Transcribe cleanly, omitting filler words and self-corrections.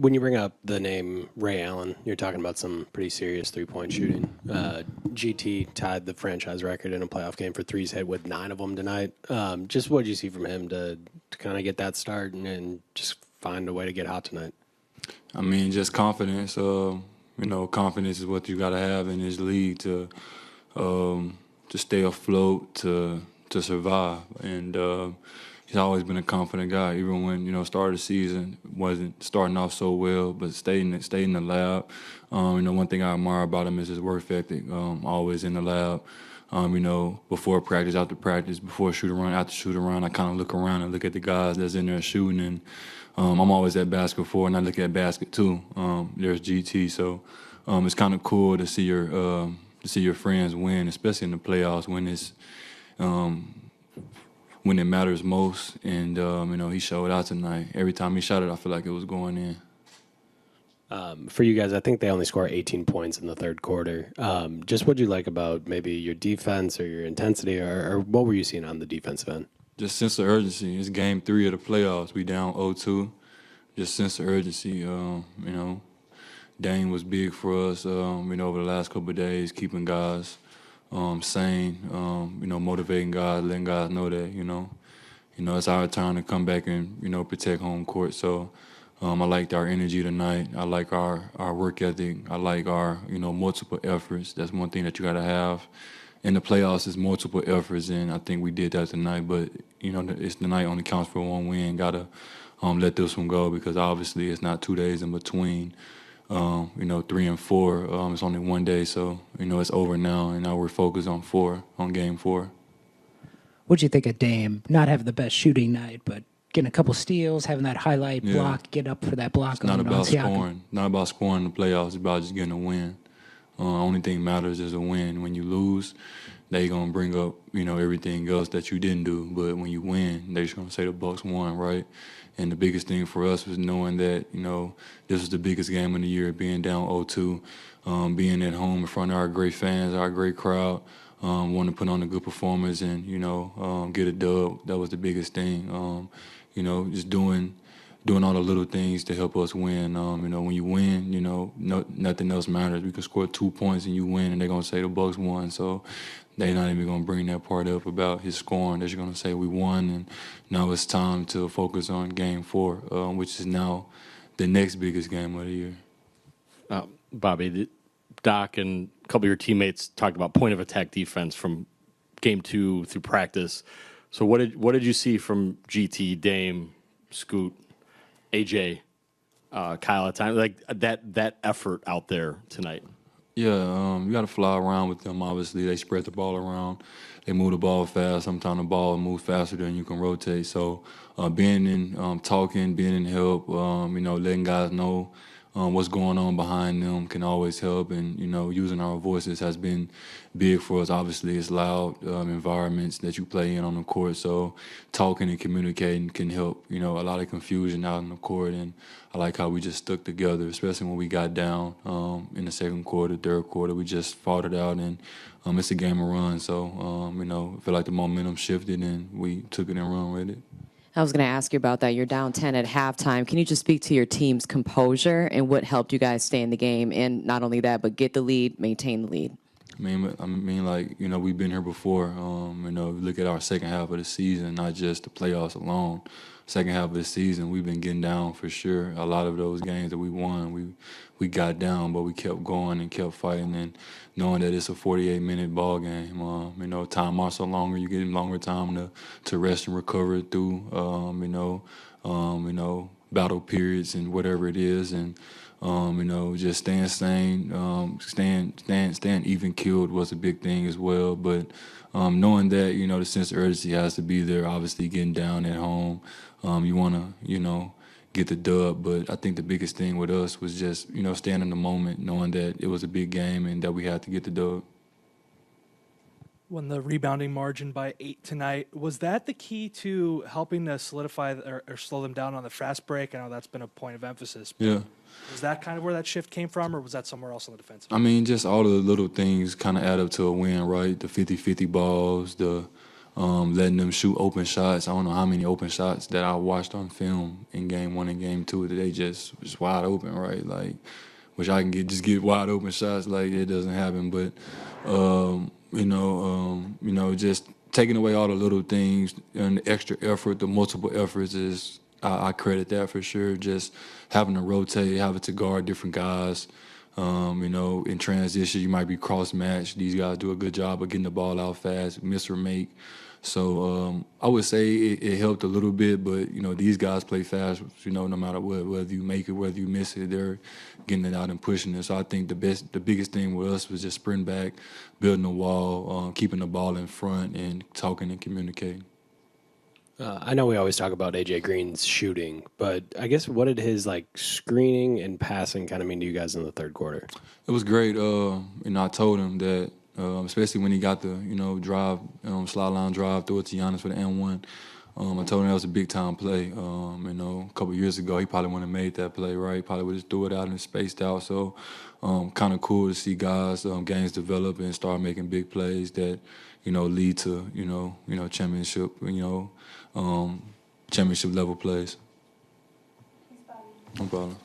When you bring up the name Ray Allen, you're talking about some pretty serious three-point shooting. GT tied the franchise record in a playoff game for threes hit with 9 of them tonight. Just what did you see from him to kind of get that start and just find a way to get hot tonight? I mean, just confidence. Confidence is what you got to have in this league to stay afloat, to survive. And he's always been a confident guy, even when, start of the season wasn't starting off so well, but stayed in the lab. One thing I admire about him is his work ethic, always in the lab. Before practice, after practice, before shoot around, after shoot around, I kind of look around and look at the guys that's in there shooting. And I'm always at basket 4, and I look at basket 2. There's GT, so it's kind of cool to see your friends win, especially in the playoffs when it matters most. And he showed out tonight. Every time he shot it, I feel like it was going in. For you guys, I think they only score 18 points in the third quarter. Just what do you like about maybe your defense or your intensity, or what were you seeing on the defensive end? Just sense of urgency. It's game 3 of the playoffs. We down 0-2. Just sense of urgency. Dane was big for us, over the last couple of days, keeping guys sane, motivating guys, letting guys know that, it's our time to come back and, protect home court. So I liked our energy tonight. I like our work ethic. I like our, multiple efforts. That's one thing that you got to have. In the playoffs, is multiple efforts, and I think we did that tonight. But, it's tonight only counts for one win. Got to let this one go because obviously it's not 2 days in between. 3 and 4, it's only 1 day, so, it's over now, and now we're focused on game 4. What'd you think of Dame? Not having the best shooting night, but getting a couple steals, having that highlight block, get up for that block. It's not about scoring. Not about scoring in the playoffs. It's about just getting a win. Only thing matters is a win. When you lose, they gonna bring up, everything else that you didn't do. But when you win, they just gonna say the Bucks won, right? And the biggest thing for us was knowing that, this was the biggest game of the year, being down 0-2, being at home in front of our great fans, our great crowd, wanting to put on a good performance and, get a dub. That was the biggest thing. Just doing all the little things to help us win. When you win, nothing else matters. We can score 2 points and you win, and they're going to say the Bucks won. So they're not even going to bring that part up about his scoring. They're just going to say we won, and now it's time to focus on game 4, which is now the next biggest game of the year. Bobby, Doc and a couple of your teammates talked about point-of-attack defense from game 2 through practice. So what did you see from GT, Dame, Scoot, AJ, Kyle at times, like that effort out there tonight? Yeah, you got to fly around with them. Obviously, they spread the ball around. They move the ball fast. Sometimes the ball moves faster than you can rotate. So being in talking, being in help, letting guys know what's going on behind them can always help. And, using our voices has been big for us. Obviously, it's loud environments that you play in on the court. So talking and communicating can help, a lot of confusion out on the court. And I like how we just stuck together, especially when we got down in the second quarter, third quarter. We just fought it out, and it's a game of run. So, I feel like the momentum shifted, and we took it and run with it. I was going to ask you about that. You're down 10 at halftime. Can you just speak to your team's composure and what helped you guys stay in the game? And not only that, but get the lead, maintain the lead. We've been here before. Look at our second half of the season, not just the playoffs alone. Second half of the season, we've been getting down for sure. A lot of those games that we won, we got down, but we kept going and kept fighting, and knowing that it's a 48-minute ball game. Time also longer. You get longer time to rest and recover through. Battle periods and whatever it is, and just staying sane, staying even keeled was a big thing as well. But knowing that the sense of urgency has to be there. Obviously, getting down at home, you want to get the dub. But I think the biggest thing with us was just staying in the moment, knowing that it was a big game and that we had to get the dub. When the rebounding margin by 8 tonight, was that the key to helping to solidify or slow them down on the fast break? I know that's been a point of emphasis. Yeah. Was that kind of where that shift came from, or was that somewhere else on the defensive? Just all the little things kind of add up to a win, right? The 50-50 balls, the letting them shoot open shots. I don't know how many open shots that I watched on film in game 1 and game 2 that they just was wide open, right? Like, wish I can get wide open shots. Like, it doesn't happen. But just taking away all the little things and the extra effort, the multiple efforts is I credit that for sure. Just having to rotate, having to guard different guys. In transition, you might be cross-matched. These guys do a good job of getting the ball out fast, miss or make. So I would say it helped a little bit, but, these guys play fast, no matter what, whether you make it, whether you miss it, they're getting it out and pushing it. So I think the biggest thing with us was just sprint back, building a wall, keeping the ball in front, and talking and communicating. I know we always talk about AJ Green's shooting, but I guess what did his screening and passing kind of mean to you guys in the third quarter? It was great. I told him that, especially when he got the drive, slide line drive, throw it to Giannis for the N1. I told him that was a big time play. A couple of years ago, he probably wouldn't have made that play, right? Probably would just threw it out and spaced out. So, kind of cool to see guys games develop and start making big plays that lead to championship championship level plays. No problem.